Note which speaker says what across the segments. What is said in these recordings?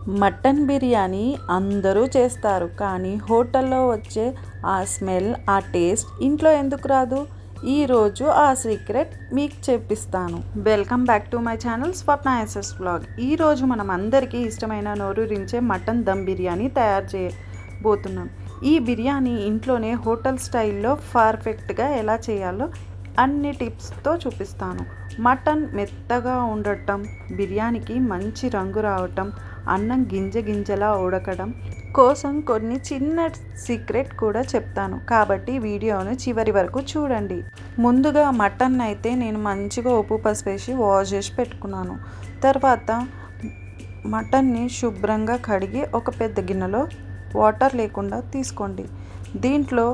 Speaker 1: Mutton biryani అందరూ చేస్తారు, కానీ హోటల్లో వచ్చే ఆ స్మెల్, ఆ టేస్ట్ ఇంట్లో ఎందుకు రాదు? ఈరోజు ఆ సీక్రెట్ మీకు చెప్పిస్తాను. Welcome back to my channel Swapna SS vlog. ఈరోజు మనం అందరికీ ఇష్టమైన నోరూరించే మటన్ దమ్ బిర్యానీ తయారు చేయబోతున్నాం. ఈ బిర్యానీ ఇంట్లోనే హోటల్ స్టైల్లో పర్ఫెక్ట్గా ఎలా చేయాలో అన్ని టిప్స్తో చూపిస్తాను. మటన్ మెత్తగా ఉండటం, బిర్యానీకి మంచి రంగు రావటం, అన్నం గింజలా ఉడకడం కోసం కొన్ని చిన్న సీక్రెట్ కూడా చెప్తాను, కాబట్టి వీడియోను చివరి వరకు చూడండి. ముందుగా మటన్ అయితే నేను మంచిగా ఉప్పు పసుపు వేసి వాష్ చేసి పెట్టుకున్నాను. తర్వాత మటన్ని శుభ్రంగా కడిగి ఒక పెద్ద గిన్నెలో వాటర్ లేకుండా తీసుకోండి. దీంట్లో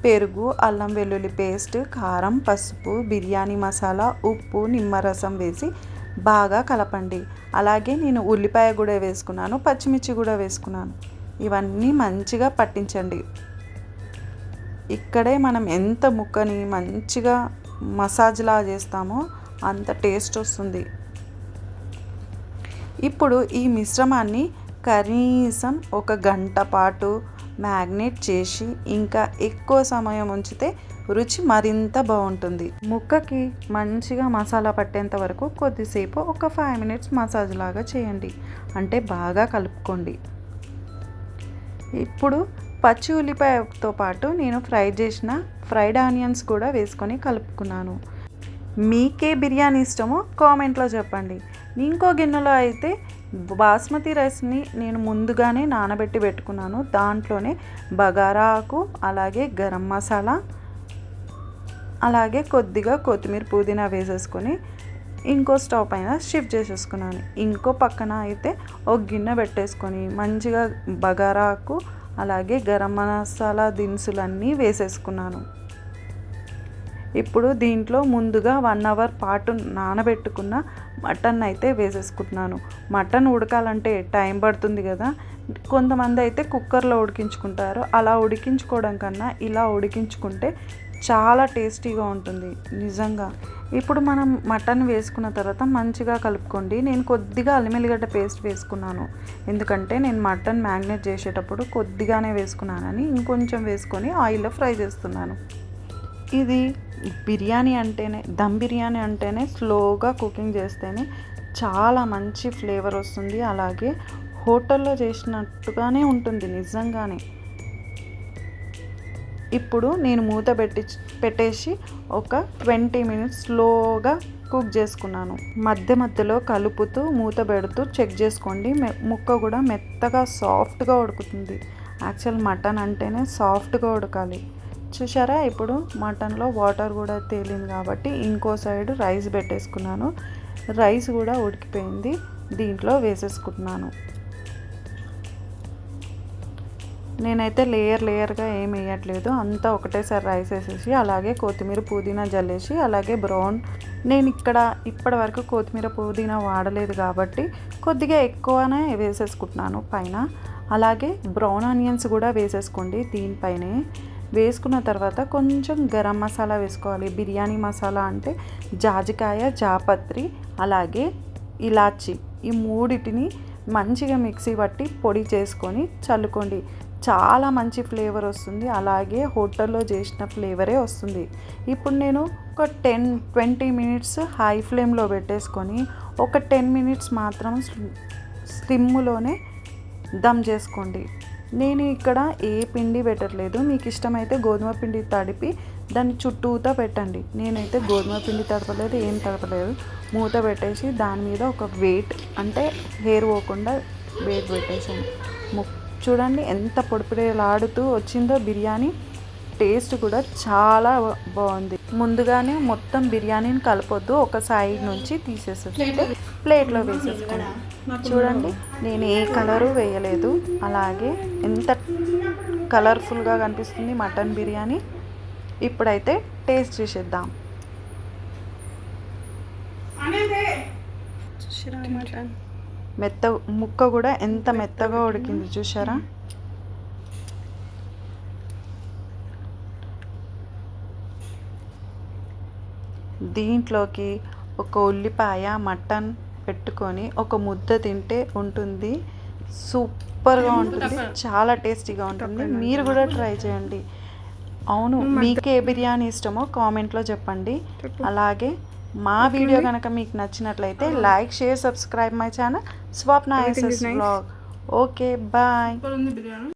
Speaker 1: పెరుగు, అల్లం వెల్లుల్లి పేస్ట్, కారం, పసుపు, బిర్యానీ మసాలా, ఉప్పు, నిమ్మరసం వేసి బాగా కలపండి. అలాగే నేను ఉల్లిపాయ కూడా వేసుకున్నాను, పచ్చిమిర్చి కూడా వేసుకున్నాను. ఇవన్నీ మంచిగా పట్టించండి. ఇక్కడే మనం ఎంత ముక్కని మంచిగా మసాజ్లా చేస్తామో అంత టేస్ట్ వస్తుంది. ఇప్పుడు ఈ మిశ్రమాన్ని కనీసం 1 గంట పాటు మ్యాగ్నేట్ చేసి ఇంకా ఎక్కువ సమయం ఉంచితే రుచి మరింత బాగుంటుంది. ముక్కకి మంచిగా మసాలా పట్టేంత వరకు కొద్దిసేపు ఒక 5 మినిట్స్ మసాజ్ లాగా చేయండి, అంటే బాగా కలుపుకోండి. ఇప్పుడు పచ్చి ఉల్లిపాయతో పాటు నేను ఫ్రైడ్ ఆనియన్స్ కూడా వేసుకొని కలుపుకున్నాను. మీకే బిర్యానీ ఇష్టమో కామెంట్లో చెప్పండి. ఇంకో గిన్నెలో అయితే బాస్మతి రైస్ని నేను ముందుగానే నానబెట్టి పెట్టుకున్నాను. దాంట్లోనే బగారా ఆకు, అలాగే గరం మసాలా, అలాగే కొద్దిగా కొత్తిమీర, పుదీనా వేసేసుకొని ఇంకో స్టవ్ పైన షిఫ్ట్ చేసేసుకున్నాను. ఇంకో పక్కన అయితే ఒక గిన్నె పెట్టేసుకొని మంచిగా బగారా ఆకు, అలాగే గరం మసాలా దినుసులన్నీ వేసేసుకున్నాను. ఇప్పుడు దీంట్లో ముందుగా 1 అవర్ పాటు నానబెట్టుకున్న మటన్ అయితే వేసేసుకుంటున్నాను. మటన్ ఉడకాలంటే టైం పడుతుంది కదా, కొంతమంది అయితే కుక్కర్లో ఉడికించుకుంటారు. అలా ఉడికించుకోవడం కన్నా ఇలా ఉడికించుకుంటే చాలా టేస్టీగా ఉంటుంది నిజంగా. ఇప్పుడు మనం మటన్ వేసుకున్న తర్వాత మంచిగా కలుపుకోండి. నేను కొద్దిగా అల్లం ఎల్లిగడ్డ పేస్ట్ వేసుకున్నాను, ఎందుకంటే నేను మటన్ మ్యాగ్నేట్ చేసేటప్పుడు కొద్దిగానే వేసుకున్నానని ఇంకొంచెం వేసుకొని ఆయిల్లో ఫ్రై చేస్తున్నాను. ఇది బిర్యానీ అంటేనే, దమ్ బిర్యానీ అంటేనే స్లోగా కుకింగ్ చేస్తేనే చాలా మంచి ఫ్లేవర్ వస్తుంది. అలాగే హోటల్లో చేసినట్టుగానే ఉంటుంది నిజంగానే. ఇప్పుడు నేను మూత పెట్టేసి ఒక 20 మినిట్స్ స్లోగా కుక్ చేసుకున్నాను. మధ్యలో కలుపుతూ మూత పెడుతూ చెక్ చేసుకోండి. ముక్క కూడా మెత్తగా సాఫ్ట్గా ఉడుకుతుంది. యాక్చువల్ మటన్ అంటేనే సాఫ్ట్గా ఉడకాలి. చూసారా, ఇప్పుడు మటన్లో వాటర్ కూడా తేలింది కాబట్టి ఇంకో సైడ్ రైస్ పెట్టేసుకున్నాను. రైస్ కూడా ఉడికిపోయింది, దీంట్లో వేసేసుకుంటున్నాను. నేనైతే లేయర్గా ఏం వేయట్లేదు, అంతా ఒకటేసారి రైస్ వేసేసి అలాగే కొత్తిమీర పుదీనా జల్లేసి అలాగే నేను ఇక్కడ ఇప్పటి వరకు కొత్తిమీర పుదీనా వాడలేదు కాబట్టి కొద్దిగా ఎక్కువనే వేసేసుకుంటున్నాను పైన. అలాగే బ్రౌన్ ఆనియన్స్ కూడా వేసేసుకోండి. దీనిపైనే వేసుకున్న తర్వాత కొంచెం గరం మసాలా వేసుకోవాలి. బిర్యానీ మసాలా అంటే జాజికాయ, జాపత్రి, అలాగే ఇలాచి, ఈ మూడిటిని మంచిగా మిక్సీ పట్టి పొడి చేసుకొని చల్లుకోండి. చాలా మంచి ఫ్లేవర్ వస్తుంది, అలాగే హోటల్లో చేసిన ఫ్లేవరే వస్తుంది. ఇప్పుడు నేను ఒక 10-20 మినిట్స్ హై ఫ్లేమ్లో పెట్టేసుకొని ఒక 10 మినిట్స్ మాత్రం స్లిమ్లోనే దమ్ చేసుకోండి. నేను ఇక్కడ ఏ పిండి పెట్టట్లేదు, మీకు ఇష్టమైతే గోధుమ పిండి తడిపి దాన్ని చుట్టూతో పెట్టండి. నేనైతే గోధుమ పిండి తడపలేదు, ఏం తడపలేదు. మూత పెట్టేసి దాని మీద ఒక వెయిట్, అంటే హెయిర్ పోకుండా వెయిట్ పెట్టేసాను. చూడండి ఎంత పొడిలాడుతూ వచ్చిందో బిర్యానీ. టేస్ట్ కూడా చాలా బాగుంది. ముందుగానే మొత్తం బిర్యానీని కలపొద్దు, ఒక సైడ్ నుంచి తీసేసేస్తే ప్లేట్లో వేసేసుకోండి. చూడండి, నేను ఏ కలరు వేయలేదు, అలాగే ఎంత కలర్ఫుల్గా కనిపిస్తుంది మటన్ బిర్యానీ. ఇప్పుడైతే టేస్ట్ చేసేద్దాం. ముక్క కూడా ఎంత మెత్తగా ఉడికింది చూసారా. దీంట్లోకి ఒక ఉల్లిపాయ, మటన్ పెట్టుకొని ఒక ముద్ద తింటే ఉంటుంది. సూపర్గా ఉంటుంది, చాలా టేస్టీగా ఉంటుంది. మీరు కూడా ట్రై చేయండి. అవును, మీకు ఏ బిర్యానీ ఇష్టమో కామెంట్లో చెప్పండి. అలాగే మా వీడియో కనుక మీకు నచ్చినట్లయితే like, share, subscribe my channel Swapna SS vlog. Okay, bye.